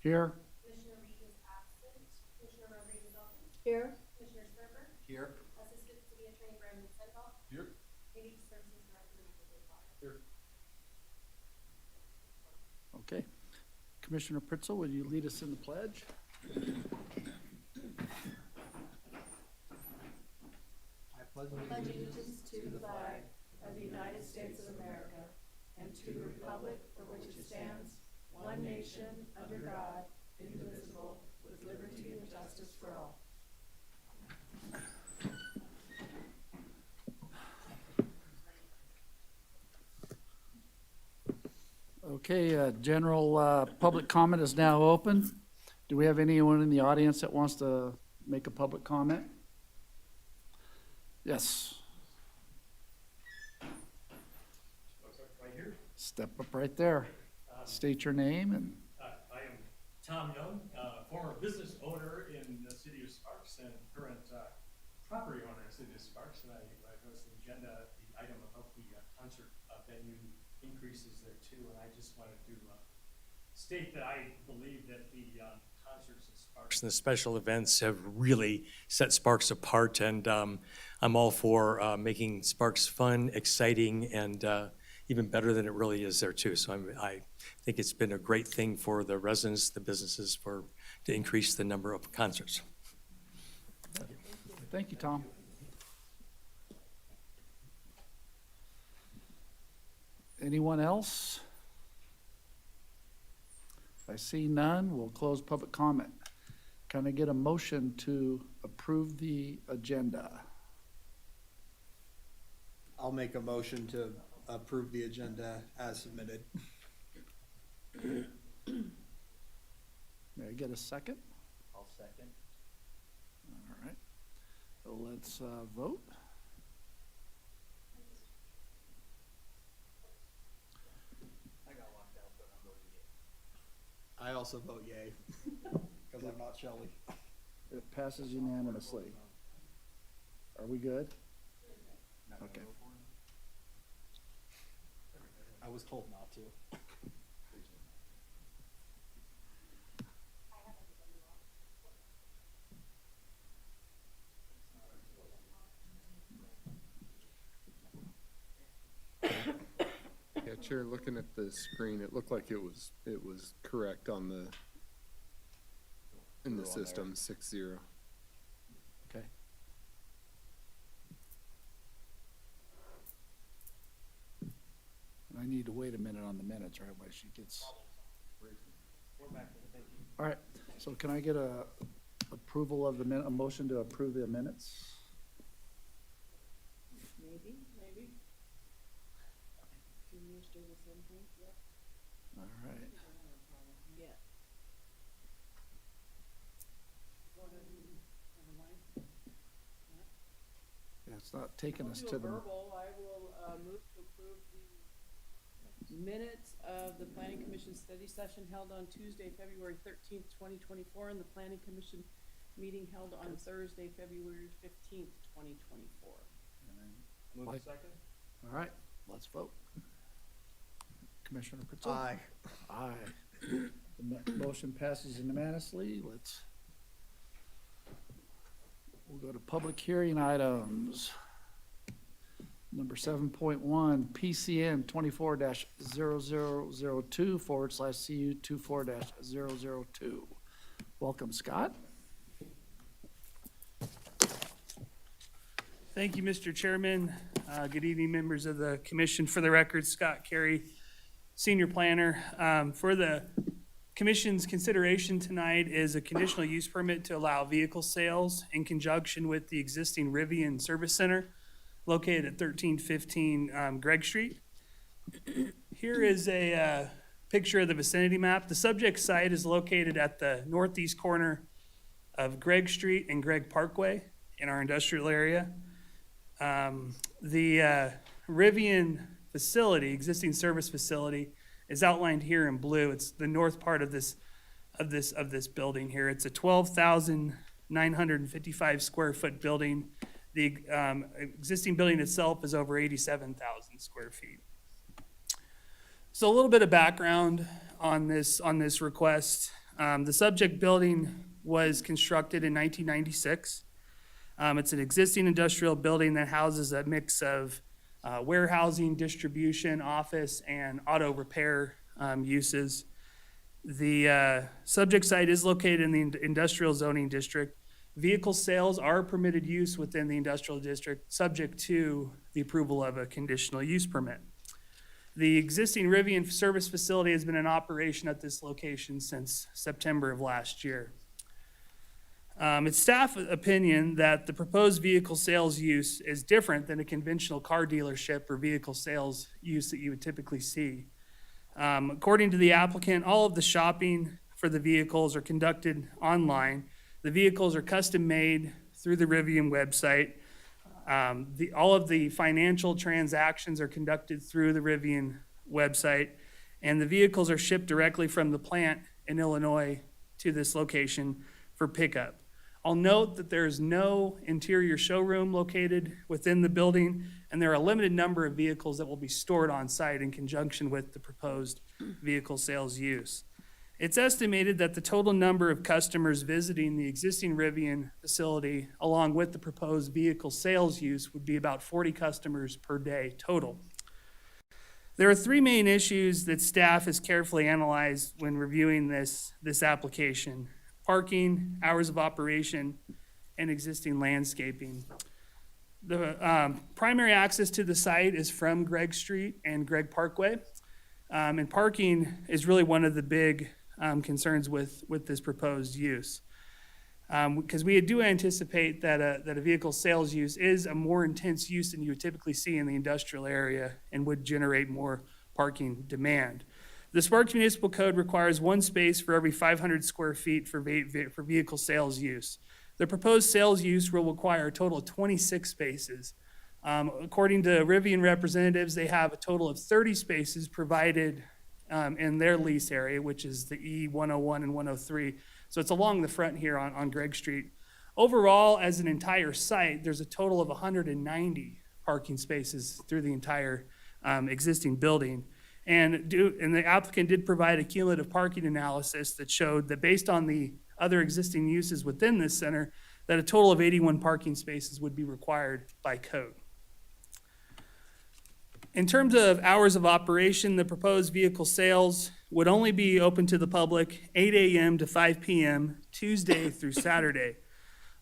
Here. Commissioner Reed is absent. Commissioner Rodriguez-Elkins. Here. Commissioner Sperber. Here. Assistant City Attorney Brandon Sendoff. Here. Community Services Director Michael Goodwire. Here. Okay. Commissioner Pritzel, would you lead us in the pledge? I pledge Pledge allegiance to the flag of the United States of America and to the republic for which it stands, one nation, under God, indivisible, with liberty and justice for all. Okay, general public comment is now open. Do we have anyone in the audience that wants to make a public comment? Yes. Right here. Step up right there. State your name and I am Tom Young, former business owner in the city of Sparks and current property owner in the city of Sparks. And I noticed the agenda, the item about the concert venue increases there too. And I just wanted to state that I believe that the concerts at Sparks and the special events have really set Sparks apart. And I'm all for making Sparks fun, exciting, and even better than it really is there too. So I think it's been a great thing for the residents, the businesses, to increase the number of concerts. thank you, Tom. Anyone else? If I see none, we'll close public comment. Can I get a motion to approve the agenda? I'll make a motion to approve the agenda as submitted. May I get a second? I'll second. All right. So let's vote. I got locked out, but I'm voting yay. I also vote yay, because I'm not Shelley. It passes unanimously. Are we good? Okay. I was told not to. Yeah, Chair, looking at the screen, it looked like it was correct on the, in the system, 6-0. Okay. I need to wait a minute on the minutes, right, while she gets. All right, so can I get a approval of a motion to approve the minutes? Maybe. Can you do the same thing? Yep. All right. Yeah. Yeah, it's not taking us to the, Verbal, I will move to approve the minutes of the Planning Commission study session held on Tuesday, February 13th, 2024, and the Planning Commission meeting held on Thursday, February 15th, 2024. Move Like- second. all right, let's vote. Commissioner Pritzel? Aye. Aye. The motion passes unanimously. We'll go to public hearing items. Number 7.1, PCN 24-0002 / CU 24-0002. Welcome, Scott. Thank you, Mr. Chairman. Good evening, members of the commission. For the record, Scott Carey, Senior Planner. For the commission's consideration tonight is a conditional use permit to allow vehicle sales in conjunction with the existing Rivian Service Center located at 1315 Greg Street. Here is a picture of the vicinity map. The subject site is located at the northeast corner of Greg Street and Greg Parkway in our industrial area. The Rivian facility, existing service facility, is outlined here in blue. It's the north part of this building here. It's a 12,955 square foot building. The existing building itself is over 87,000 square feet. So a little bit of background on this request. The subject building was constructed in 1996. It's an existing industrial building that houses a mix of warehousing, distribution, office, and auto repair uses. The subject site is located in the industrial zoning district. Vehicle sales are permitted use within the industrial district, subject to the approval of a conditional use permit. The existing Rivian service facility has been in operation at this location since September of last year. It's staff opinion that the proposed vehicle sales use is different than a conventional car dealership or vehicle sales use that you would typically see. According to the applicant, all of the shopping for the vehicles are conducted online. The vehicles are custom made through the Rivian website. All of the financial transactions are conducted through the Rivian website, and the vehicles are shipped directly from the plant in Illinois to this location for pickup. I'll note that there is no interior showroom located within the building, and there are a limited number of vehicles that will be stored on site in conjunction with the proposed vehicle sales use. It's estimated that the total number of customers visiting the existing Rivian facility along with the proposed vehicle sales use would be about 40 customers per day total. There are three main issues that staff has carefully analyzed when reviewing this application: parking, hours of operation, and existing landscaping. The primary access to the site is from Gregg Street and Gregg Parkway. And parking is really one of the big concerns with this proposed use. Because we do anticipate that a vehicle sales use is a more intense use than you would typically see in the industrial area and would generate more parking demand. The Sparks Municipal Code requires one space for every 500 square feet for vehicle sales use. The proposed sales use will require a total of 26 spaces. According to Rivian representatives, they have a total of 30 spaces provided in their lease area, which is the E101 and 103. So it's along the front here on Gregg Street. Overall, as an entire site, there's a total of 190 parking spaces through the entire existing building. And the applicant did provide a cumulative parking analysis that showed that based on the other existing uses within this center, that a total of 81 parking spaces would be required by code. In terms of hours of operation, the proposed vehicle sales would only be open to the public 8 a.m. to 5 p.m. Tuesday through Saturday.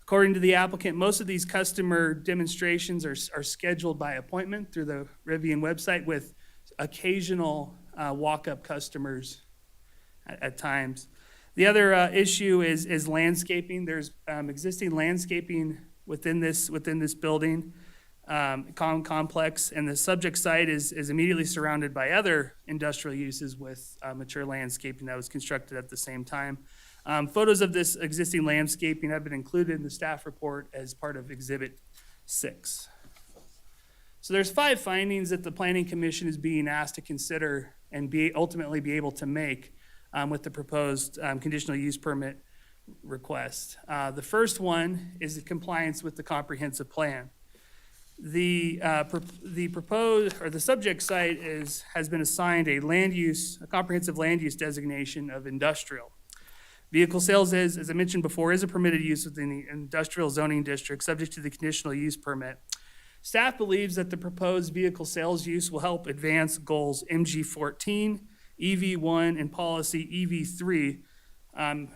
According to the applicant, most of these customer demonstrations are scheduled by appointment through the Rivian website, with occasional walk-up customers at times. The other issue is landscaping. There's existing landscaping within this building complex, and the subject site is immediately surrounded by other industrial uses with mature landscaping that was constructed at the same time. Photos of this existing landscaping have been included in the staff report as part of Exhibit 6. So there's 5 findings that the Planning Commission is being asked to consider and ultimately be able to make with the proposed conditional use permit request. The first one is the compliance with the comprehensive plan. The proposed, or the subject site has been assigned a comprehensive land use designation of industrial. Vehicle sales as I mentioned before, is a permitted use within the industrial zoning district, subject to the conditional use permit. Staff believes that the proposed vehicle sales use will help advance goals MG14, EV1, and policy EV3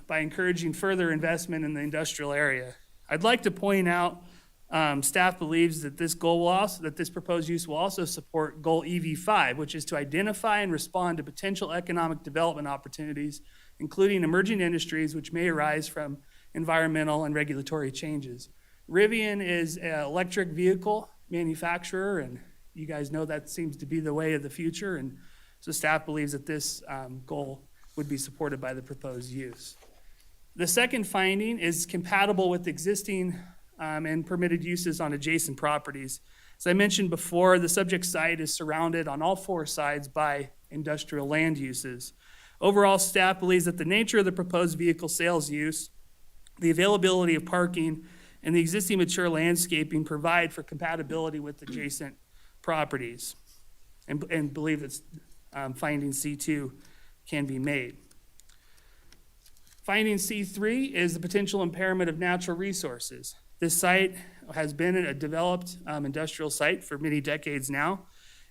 by encouraging further investment in the industrial area. I'd like to point out staff believes that this proposed use will also support goal EV5, which is to identify and respond to potential economic development opportunities, including emerging industries which may arise from environmental and regulatory changes. Rivian is an electric vehicle manufacturer, and you guys know that seems to be the way of the future, and so staff believes that this goal would be supported by the proposed use. The second finding is compatible with existing and permitted uses on adjacent properties. As I mentioned before, the subject site is surrounded on all 4 sides by industrial land uses. Overall, staff believes that the nature of the proposed vehicle sales use, the availability of parking, and the existing mature landscaping provide for compatibility with adjacent properties, and believe that finding C2 can be made. Finding C3 is the potential impairment of natural resources. This site has been a developed industrial site for many decades now,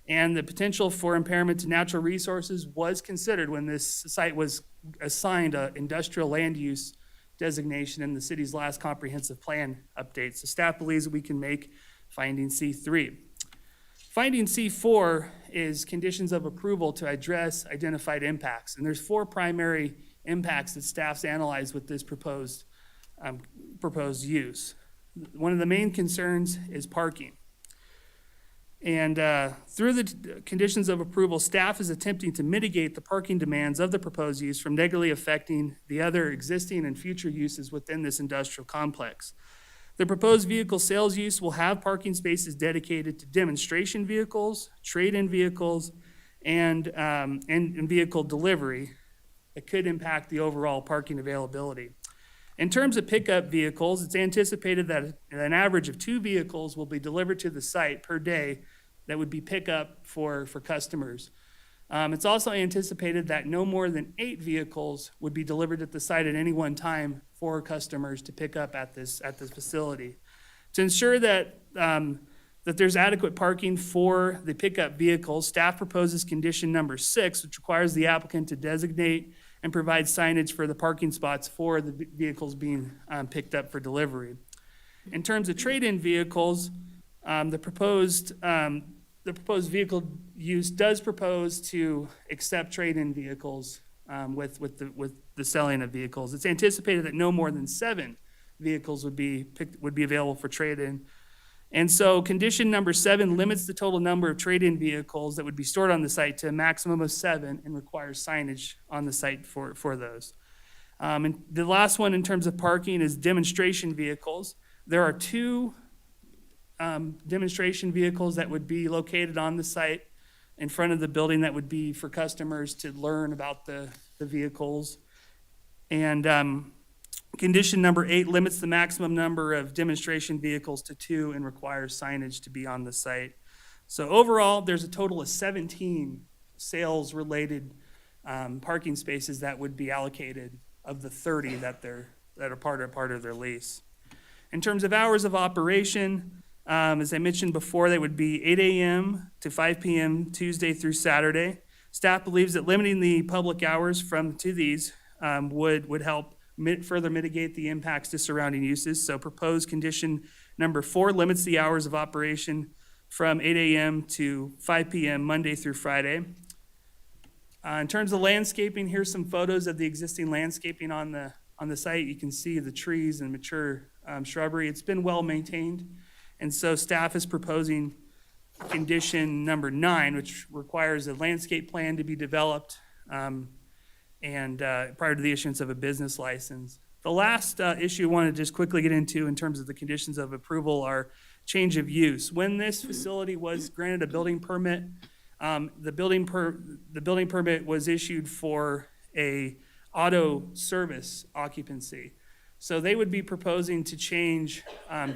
and the potential for impairment to natural resources was considered when this site was assigned an industrial land use designation in the city's last comprehensive plan update. So staff believes that we can make finding C3. Finding C4 is conditions of approval to address identified impacts. And there's 4 primary impacts that staff's analyzed with this proposed use. One of the main concerns is parking. And through the conditions of approval, staff is attempting to mitigate the parking demands of the proposed use from negatively affecting the other existing and future uses within this industrial complex. The proposed vehicle sales use will have parking spaces dedicated to demonstration vehicles, trade-in vehicles, and vehicle delivery. It could impact the overall parking availability. In terms of pickup vehicles, it's anticipated that an average of 2 vehicles will be delivered to the site per day that would be pickup for customers. It's also anticipated that no more than 8 vehicles would be delivered at the site at any one time for customers to pick up at this facility. To ensure that there's adequate parking for the pickup vehicles, staff proposes condition number 6, which requires the applicant to designate and provide signage for the parking spots for the vehicles being picked up for delivery. In terms of trade-in vehicles, the proposed vehicle use does propose to accept trade-in vehicles with the selling of vehicles. It's anticipated that no more than 7 vehicles would be available for trade-in. And so condition number 7 limits the total number of trade-in vehicles that would be stored on the site to a maximum of 7 and requires signage on the site for those. And the last one in terms of parking is demonstration vehicles. There are 2 demonstration vehicles that would be located on the site in front of the building that would be for customers to learn about the vehicles. And condition number 8 limits the maximum number of demonstration vehicles to 2 and requires signage to be on the site. So overall, there's a total of 17 sales-related parking spaces that would be allocated of the 30 that are part of their lease. In terms of hours of operation, as I mentioned before, they would be 8 a.m. to 5 p.m. Tuesday through Saturday. Staff believes that limiting the public hours to these would help further mitigate the impacts to surrounding uses. So proposed condition number 4 limits the hours of operation from 8 a.m. to 5 p.m. Monday through Friday. In terms of landscaping, here's some photos of the existing landscaping on the site. You can see the trees and mature shrubbery. It's been well maintained. And so staff is proposing condition number 9, which requires a landscape plan to be developed prior to the issuance of a business license. The last issue I want to just quickly get into in terms of the conditions of approval are change of use. When this facility was granted a building permit, the building permit was issued for a auto service occupancy. So they would be proposing to change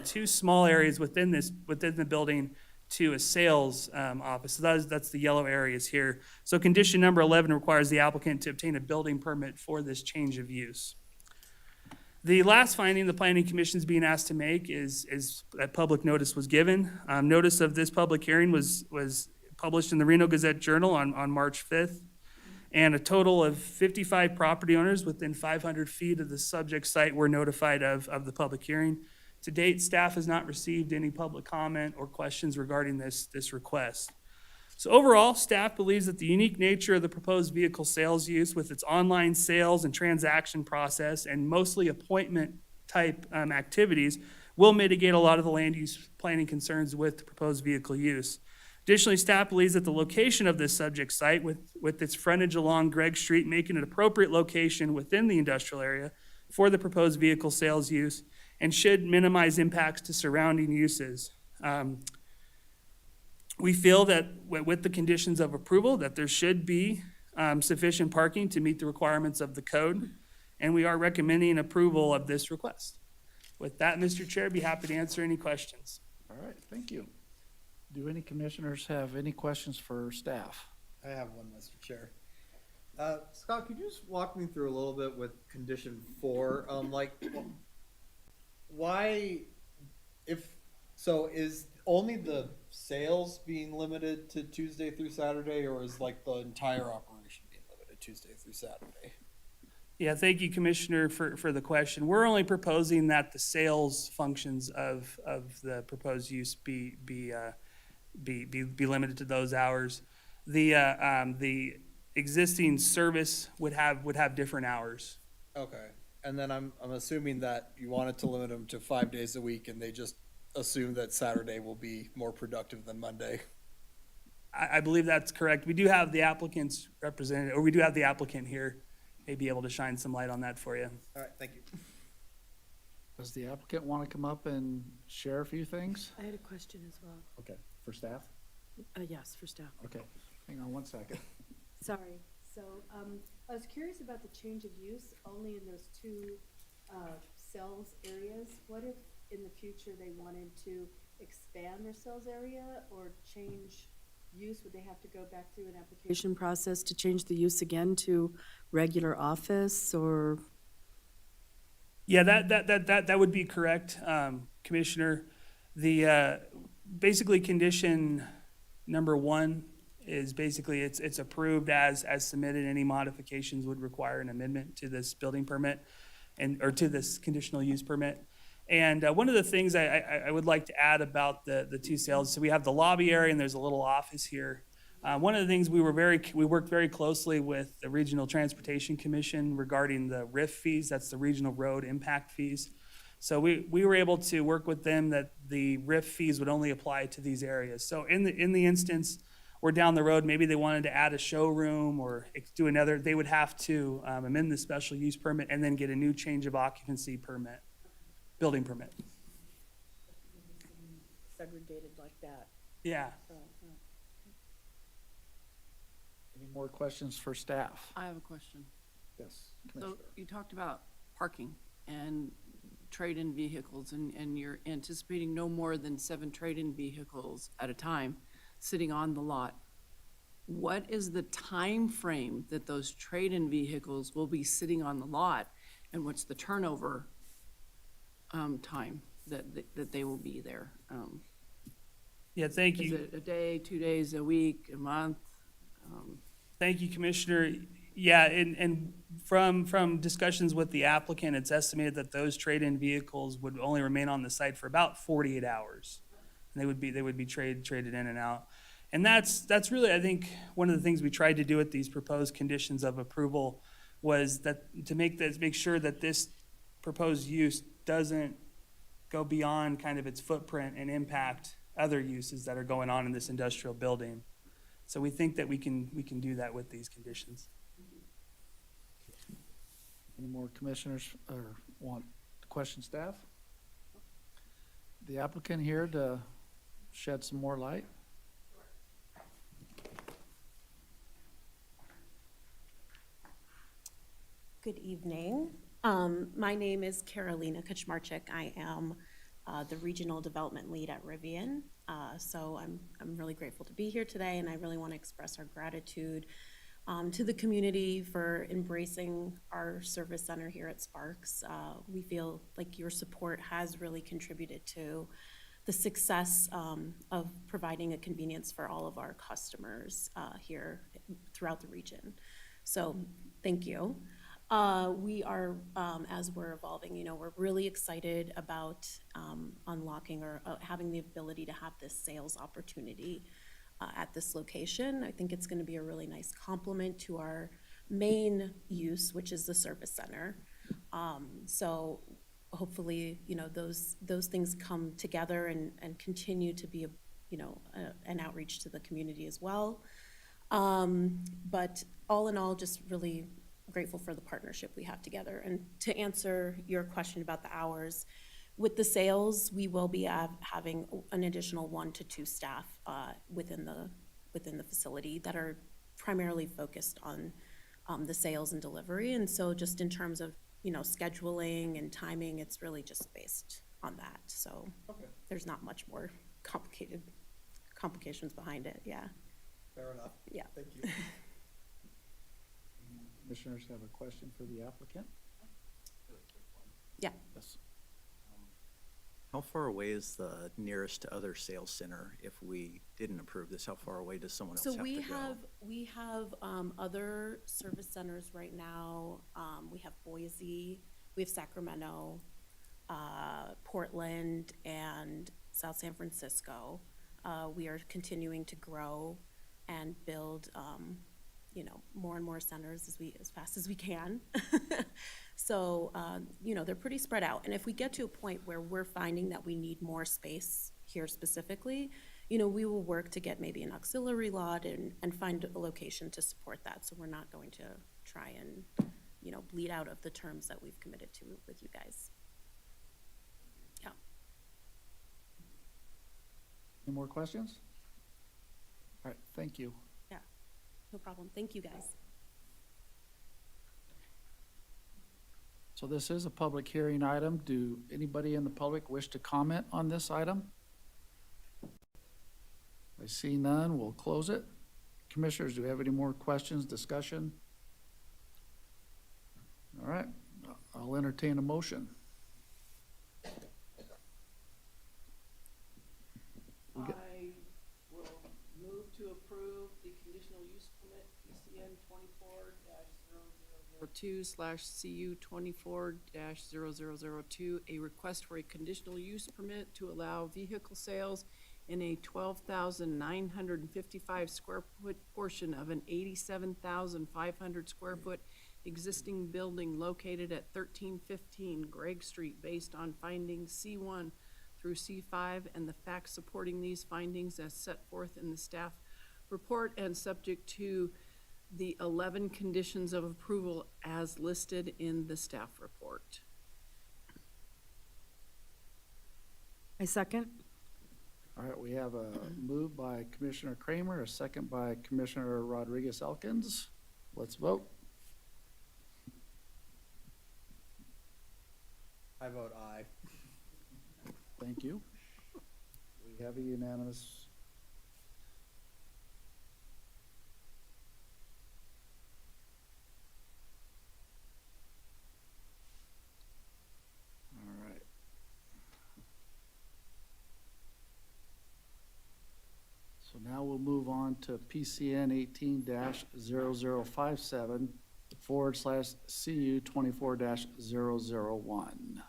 2 small areas within the building to a sales office. So that's the yellow areas here. So condition number 11 requires the applicant to obtain a building permit for this change of use. The last finding the Planning Commission is being asked to make is that public notice was given. Notice of this public hearing was published in the Reno Gazette-Journal on March 5th. And a total of 55 property owners within 500 feet of the subject site were notified of the public hearing. To date, staff has not received any public comment or questions regarding this request. So overall, staff believes that the unique nature of the proposed vehicle sales use with its online sales and transaction process and mostly appointment type activities will mitigate a lot of the land use planning concerns with the proposed vehicle use. Additionally, staff believes that the location of this subject site with its frontage along Gregg Street making an appropriate location within the industrial area for the proposed vehicle sales use and should minimize impacts to surrounding uses. We feel that with the conditions of approval that there should be sufficient parking to meet the requirements of the code, and we are recommending approval of this request. With that, Mr. Chair, I'd be happy to answer any questions. All right, thank you. Do any commissioners have any questions for staff? I have one, Mr. Chair. Scott, could you just walk me through a little bit with condition 4? Why, is only the sales being limited to Tuesday through Saturday, or is like the entire operation being limited Tuesday through Saturday? Yeah, thank you, Commissioner, for the question. We're only proposing that the sales functions of the proposed use be limited to those hours. The existing service would have different hours. Okay, and then I'm assuming that you wanted to limit them to 5 days a week, and they just assume that Saturday will be more productive than Monday. I believe that's correct. We do have the applicant's representative, or we do have the applicant here, may be able to shine some light on that for you. All right, thank you. Does the applicant want to come up and share a few things? I had a question as well. Okay, for staff? Yes, for staff. Okay, hang on one second. Sorry. So, I was curious about the change of use only in those two, sales areas. What if in the future they wanted to expand their sales area or change use? Would they have to go back through an application process to change the use again to regular office or? Yeah, that would be correct, Commissioner. The, basically, condition number 1 is basically it's approved as submitted. Any modifications would require an amendment to this building permit or to this conditional use permit. And one of the things I would like to add about the two sales, so we have the lobby area and there's a little office here. One of the things we worked very closely with the Regional Transportation Commission regarding the RIF fees, that's the Regional Road Impact Fees. So we were able to work with them that the RIF fees would only apply to these areas. So in the instance, we're down the road, maybe they wanted to add a showroom or do another, they would have to amend the special use permit and then get a new change of occupancy permit, building permit. Segregated like that. Yeah. Any more questions for staff? I have a question. Yes, So Commissioner. you talked about parking and trade-in vehicles, and you're anticipating no more than 7 trade-in vehicles at a time sitting on the lot. What is the time frame that those trade-in vehicles will be sitting on the lot, and what's the turnover time that they will be there? Yeah, thank Is you. it a day, 2 days, a week, a month? Thank you, Commissioner. Yeah, and from discussions with the applicant, it's estimated that those trade-in vehicles would only remain on the site for about 48 hours. And they would be traded in and out. And that's really, I think, one of the things we tried to do with these proposed conditions of approval was that to make sure that this proposed use doesn't go beyond kind of its footprint and impact other uses that are going on in this industrial building. So we think that we can do that with these conditions. Any more commissioners or want to question staff? The applicant here to shed some more light? Good evening. My name is Carolina Kaczmarczyk. I am the Regional Development Lead at Rivian. So I'm really grateful to be here today, and I really want to express our gratitude to the community for embracing our service center here at Sparks. We feel like your support has really contributed to the success of providing a convenience for all of our customers here throughout the region. So thank you. We are, as we're evolving, we're really excited about unlocking or having the ability to have this sales opportunity at this location. I think it's going to be a really nice complement to our main use, which is the service center. So hopefully, those things come together and continue to be an outreach to the community as well. But all in all, just really grateful for the partnership we have together. And to answer your question about the hours, with the sales, we will be having an additional 1 to 2 staff within the facility that are primarily focused on the sales and delivery. And so just in terms of scheduling and timing, it's really just based on that. So Okay, there's not much more complications behind it. Yeah. fair enough. Yeah. Thank you. Commissioners have a question for the applicant? Yeah. Yes. How far away is the nearest other sales center if we didn't approve this? How far away does someone else So have to go? we have, other service centers right now. We have Boise, we have Sacramento, Portland, and South San Francisco. We are continuing to grow and build, more and more centers as fast as we can. So, they're pretty spread out. And if we get to a point where we're finding that we need more space here specifically, we will work to get maybe an auxiliary lot and find a location to support that. So we're not going to try and, bleed out of the terms that we've committed to with you guys. Yeah. Any more questions? All right, thank you. Yeah, no problem. Thank you, guys. So this is a public hearing item. Do anybody in the public wish to comment on this item? I see none. We'll close it. Commissioners, do we have any more questions, discussion? All right, I'll entertain a motion. We got- I will move to approve the conditional use permit PCN 24-0002/CU 24-0002, a request for a conditional use permit to allow vehicle sales in a 12,955 square foot portion of an 87,500 square foot existing building located at 1315 Gregg Street based on findings C1 through C5 and the facts supporting these findings as set forth in the staff report and subject to the 11 conditions of approval as listed in the staff report. I second. All right, we have a move by Commissioner Kramer, a second by Commissioner Rodriguez Elkins. Let's vote. I vote aye. Thank you. We have a unanimous. All right. So now we'll move on to PCN 18-0057/CU 24-001.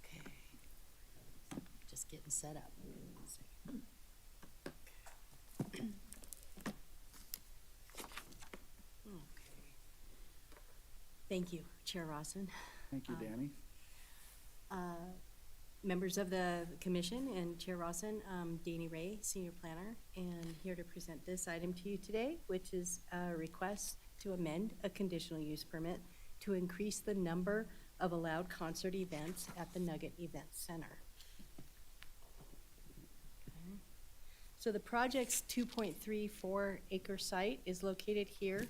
Okay. Just getting set up. One second. Okay. Thank you, Chair Rawson. Thank you, Danny. Members of the commission and Chair Rawson, Danny Ray, Senior Planner, and here to present this item to you today, which is a request to amend a conditional use permit to increase the number of allowed concert events at the Nugget Event Center. Okay. So the project's 2.34 acre site is located here,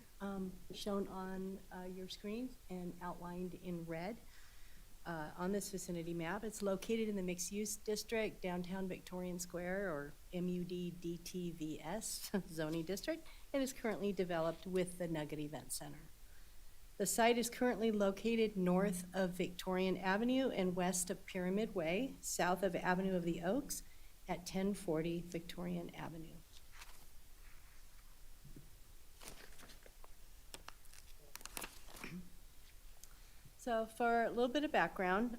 shown on your screen and outlined in red. On this vicinity map, it's located in the mixed-use district, downtown Victorian Square, or MUD-DTVS zoning district, and is currently developed with the Nugget Event Center. The site is currently located north of Victorian Avenue and west of Pyramid Way, south of Avenue of the Oaks, at 1040 Victorian Avenue. So for a little bit of background,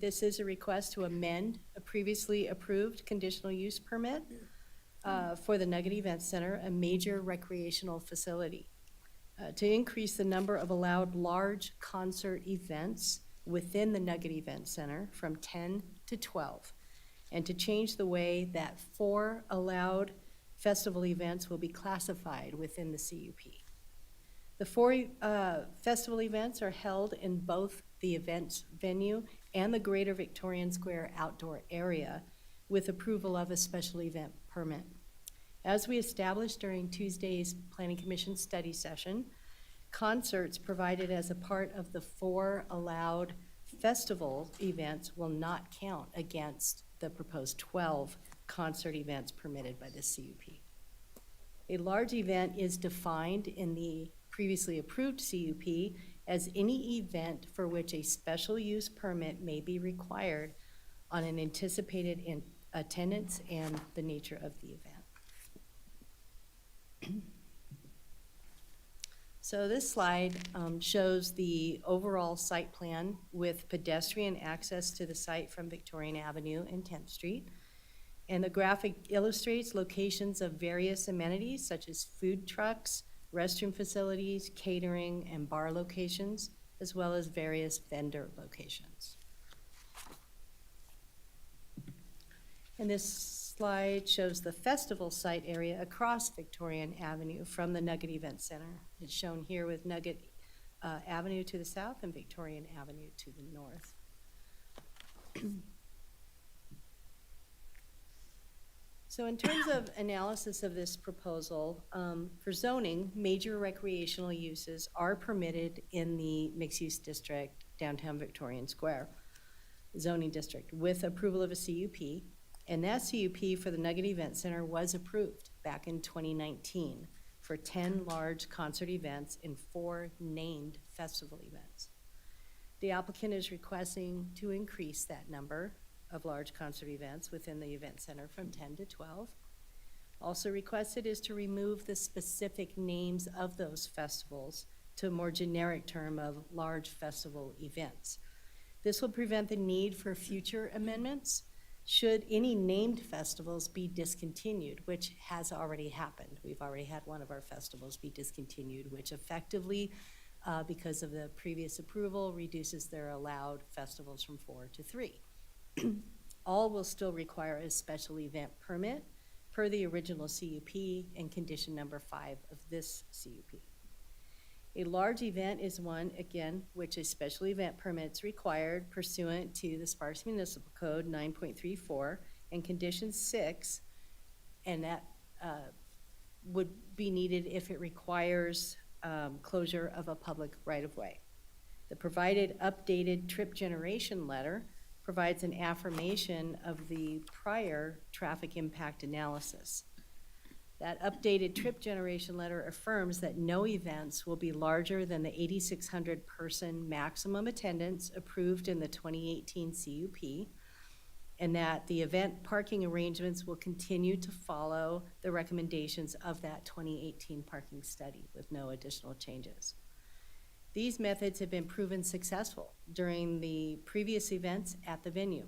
this is a request to amend a previously approved conditional use permit for the Nugget Event Center, a major recreational facility, to increase the number of allowed large concert events within the Nugget Event Center from 10 to 12, and to change the way that 4 allowed festival events will be classified within the CUP. The 4 festival events are held in both the events venue and the Greater Victorian Square outdoor area with approval of a special event permit. As we established during Tuesday's Planning Commission study session, Concerts provided as a part of the 4 allowed festival events will not count against the proposed 12 concert events permitted by the CUP. A large event is defined in the previously approved CUP as any event for which a special use permit may be required on an anticipated attendance and the nature of the event. So this slide shows the overall site plan with pedestrian access to the site from Victorian Avenue and 10th Street. And the graphic illustrates locations of various amenities such as food trucks, restroom facilities, catering, and bar locations, as well as various vendor locations. And this slide shows the festival site area across Victorian Avenue from the Nugget Event Center. It's shown here with Nugget Avenue to the south and Victorian Avenue to the north. So in terms of analysis of this proposal, for zoning, major recreational uses are permitted in the mixed-use district, downtown Victorian Square zoning district, with approval of a CUP. And that CUP for the Nugget Event Center was approved back in 2019 for 10 large concert events and 4 named festival events. The applicant is requesting to increase that number of large concert events within the event center from 10 to 12. Also requested is to remove the specific names of those festivals to a more generic term of large festival events. This will prevent the need for future amendments should any named festivals be discontinued, which has already happened. We've already had one of our festivals be discontinued, which effectively, because of the previous approval, reduces their allowed festivals from 4 to 3. All will still require a special event permit per the original CUP and condition number 5 of this CUP. A large event is one, again, which a special event permit is required pursuant to the Sparks Municipal Code 9.34 and condition 6, and that would be needed if it requires closure of a public right-of-way. The provided updated trip generation letter provides an affirmation of the prior traffic impact analysis. That updated trip generation letter affirms that no events will be larger than the 8,600 person maximum attendance approved in the 2018 CUP, and that the event parking arrangements will continue to follow the recommendations of that 2018 parking study with no additional changes. These methods have been proven successful during the previous events at the venue.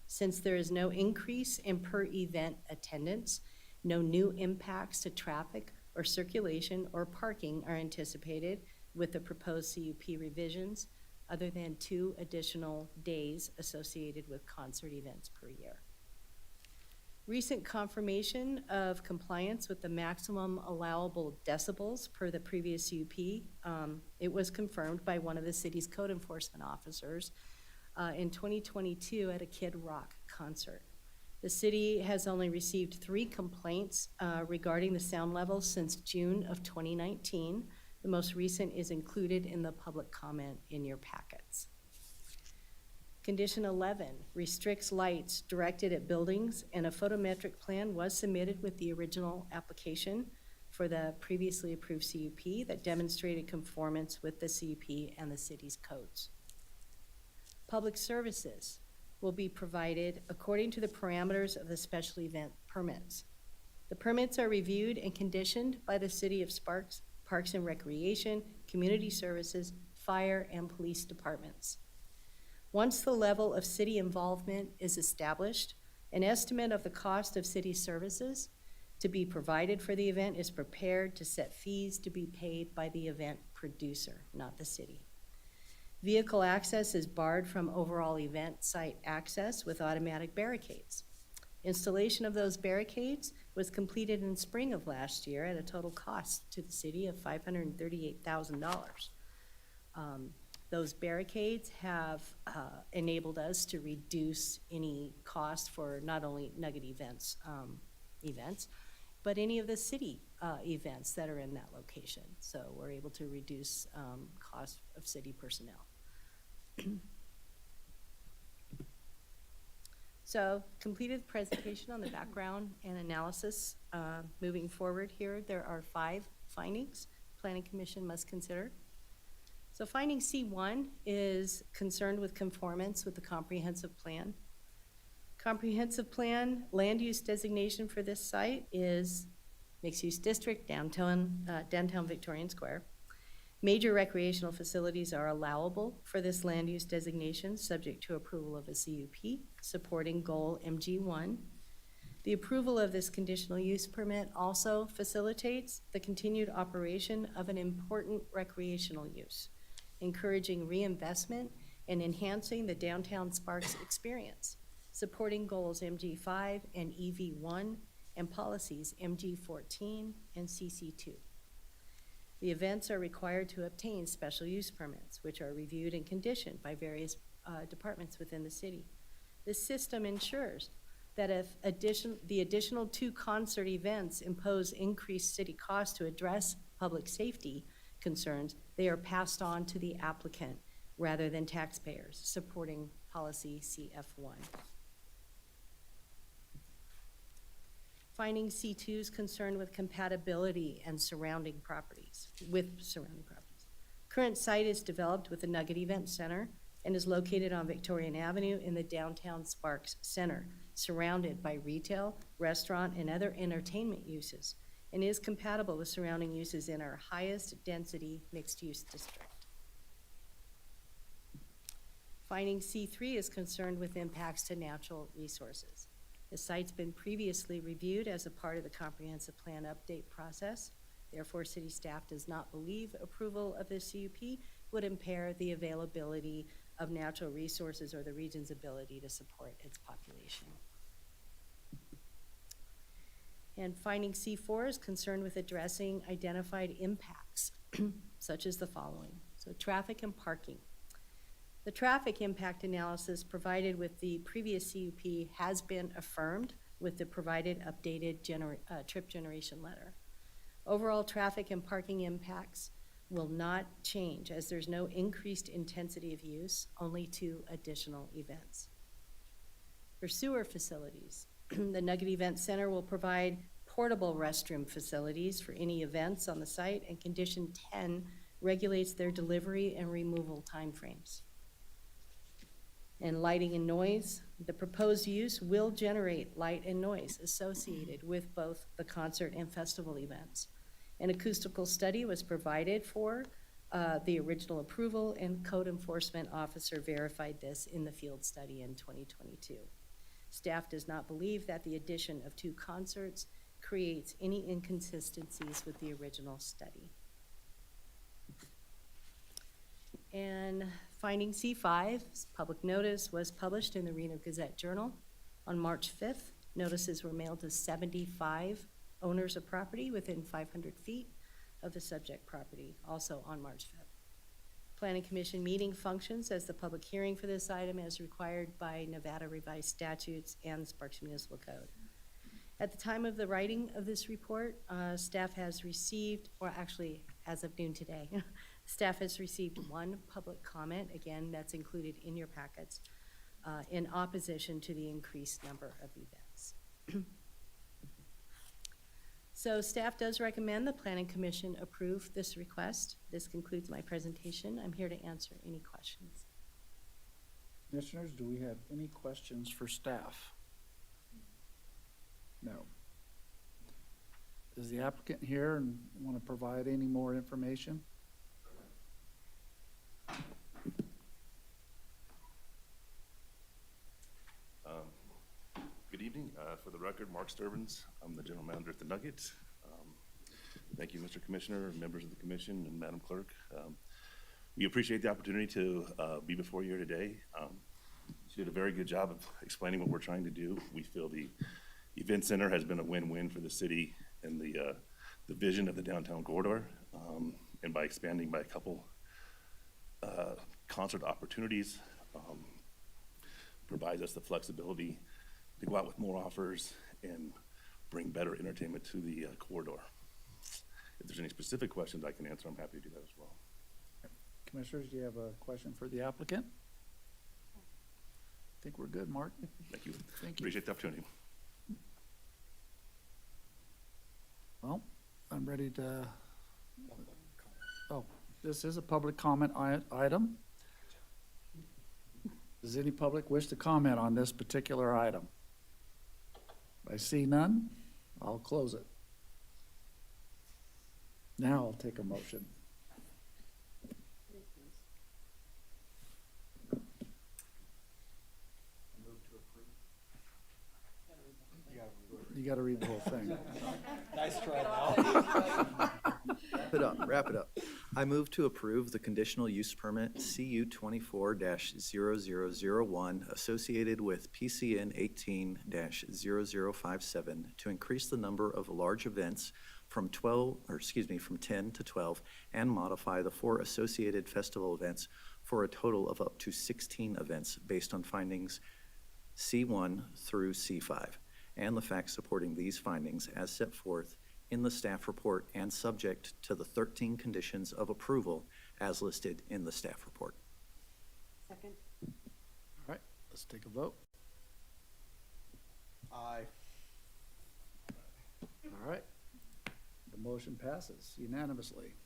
Since there is no increase in per event attendance, no new impacts to traffic or circulation or parking are anticipated with the proposed CUP revisions, other than 2 additional days associated with concert events per year. Recent confirmation of compliance with the maximum allowable decibels per the previous CUP, it was confirmed by one of the city's code enforcement officers in 2022 at a Kid Rock concert. The city has only received 3 complaints regarding the sound levels since June of 2019. The most recent is included in the public comment in your packets. Condition 11 restricts lights directed at buildings, and a photometric plan was submitted with the original application for the previously approved CUP that demonstrated conformance with the CUP and the city's codes. Public services will be provided according to the parameters of the special event permits. The permits are reviewed and conditioned by the City of Sparks, Parks and Recreation, Community Services, Fire, and Police Departments. Once the level of city involvement is established, an estimate of the cost of city services to be provided for the event is prepared to set fees to be paid by the event producer, not the city. Vehicle access is barred from overall event site access with automatic barricades. Installation of those barricades was completed in spring of last year at a total cost to the city of $538,000. Those barricades have enabled us to reduce any cost for not only Nugget events, but any of the city events that are in that location. So we're able to reduce cost of city personnel. So completed presentation on the background and analysis. Moving forward here, there are 5 findings Planning Commission must consider. So finding C1 is concerned with conformance with the comprehensive plan. Comprehensive plan land use designation for this site is mixed-use district, downtown Victorian Square. Major recreational facilities are allowable for this land use designation, subject to approval of a CUP, supporting goal MG1. The approval of this conditional use permit also facilitates the continued operation of an important recreational use, encouraging reinvestment and enhancing the downtown Sparks experience, supporting goals MG5 and EV1 and policies MG14 and CC2. The events are required to obtain special use permits, which are reviewed and conditioned by various departments within the city. This system ensures that if the additional 2 concert events impose increased city costs to address public safety concerns, they are passed on to the applicant rather than taxpayers, supporting policy CF1. Finding C2 is concerned with compatibility and surrounding properties. Current site is developed with the Nugget Event Center and is located on Victorian Avenue in the downtown Sparks Center, surrounded by retail, restaurant, and other entertainment uses, and is compatible with surrounding uses in our highest density mixed-use district. Finding C3 is concerned with impacts to natural resources. The site's been previously reviewed as a part of the comprehensive plan update process. Therefore, city staff does not believe approval of this CUP would impair the availability of natural resources or the region's ability to support its population. And finding C4 is concerned with addressing identified impacts, such as the following. So traffic and parking. The traffic impact analysis provided with the previous CUP has been affirmed with the provided updated trip generation letter. Overall traffic and parking impacts will not change as there's no increased intensity of use, only 2 additional events. For sewer facilities, the Nugget Event Center will provide portable restroom facilities for any events on the site, and Condition 10 regulates their delivery and removal timeframes. And lighting and noise, the proposed use will generate light and noise associated with both the concert and festival events. An acoustical study was provided for the original approval, and code enforcement officer verified this in the field study in 2022. Staff does not believe that the addition of 2 concerts creates any inconsistencies with the original study. And finding C5, public notice was published in the Reno Gazette Journal on March 5th. Notices were mailed to 75 owners of property within 500 feet of the subject property, also on March 5th. Planning Commission meeting functions as the public hearing for this item as required by Nevada revised statutes and Sparks Municipal Code. At the time of the writing of this report, staff has received, or actually as of noon today, staff has received 1 public comment, again, that's included in your packets, in opposition to the increased number of events. So staff does recommend the Planning Commission approve this request. This concludes my presentation. I'm here to answer any questions. Commissioners, do we have any questions for staff? No. Is the applicant here and want to provide any more information? Good evening. For the record, Mark Sturbins. I'm the general manager at the Nugget. Thank you, Mr. Commissioner, members of the commission, and Madam Clerk. We appreciate the opportunity to be before you here today. She did a very good job of explaining what we're trying to do. We feel the event center has been a win-win for the city and the vision of the downtown corridor. And by expanding by a couple concert opportunities, provides us the flexibility to go out with more offers and bring better entertainment to the corridor. if there's any specific questions I can answer, I'm happy to do that as well. Commissioners, do you have a question for the applicant? I think we're good, Mark. Thank you. Thank you. Appreciate the opportunity. Well, I'm ready to, oh, this is a public comment item. Does any public wish to comment on this particular item? I see none. I'll close it. Now I'll take a motion. You gotta read the whole thing. Nice try now. Wrap it up. I move to approve the conditional use permit CU 24-0001 associated with PCN 18-0057 to increase the number of large events from 10 to 12 and modify the 4 associated festival events for a total of up to 16 events based on findings C1 through C5 and the facts supporting these findings as set forth in the staff report and subject to the 13 conditions of approval as listed in the staff report. Second? All right, let's take a vote. Aye. All right. The motion passes unanimously.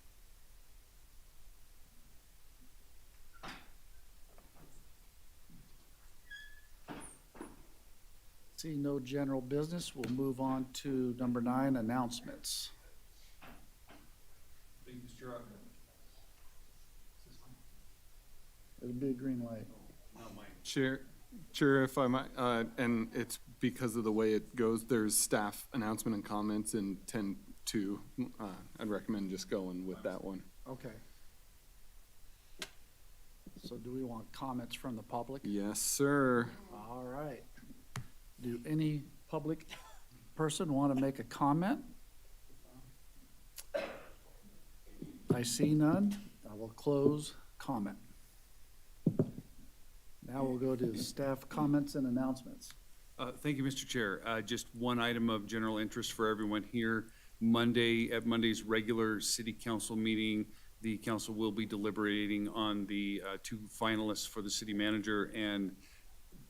See no general business, we'll move on to number 9, announcements. It'll be a green light. Chair, if I might, and it's because of the way it goes, there's staff announcement and comments in 10-2. I'd recommend just going with that one. Okay. So do we want comments from the public? Yes, sir. All right. Do any public person want to make a comment? I see none. I will close comment. Now we'll go to staff comments and announcements. Thank you, Mr. Chair. Just one item of general interest for everyone here. At Monday's regular city council meeting, the council will be deliberating on the 2 finalists for the city manager and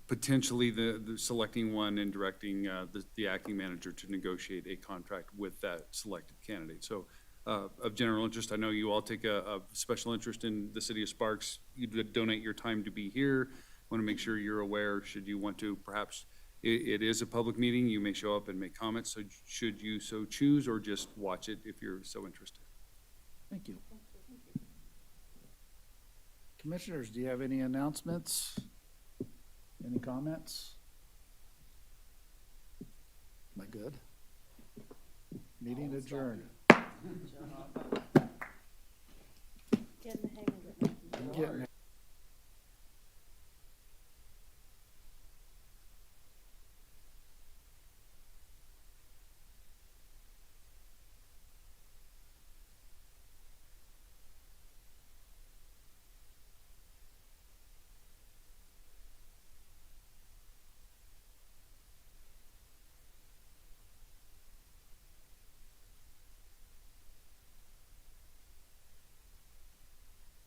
potentially the selecting one and directing the acting manager to negotiate a contract with that selected candidate. So of general interest, I know you all take a special interest in the city of Sparks. You donate your time to be here. Want to make sure you're aware, should you want to, perhaps it is a public meeting, you may show up and make comments, so should you so choose, or just watch it if you're so interested. Thank you. Commissioners, do you have any announcements? Any comments? Am I good? Meeting adjourned. Getting the hang of it. I'm getting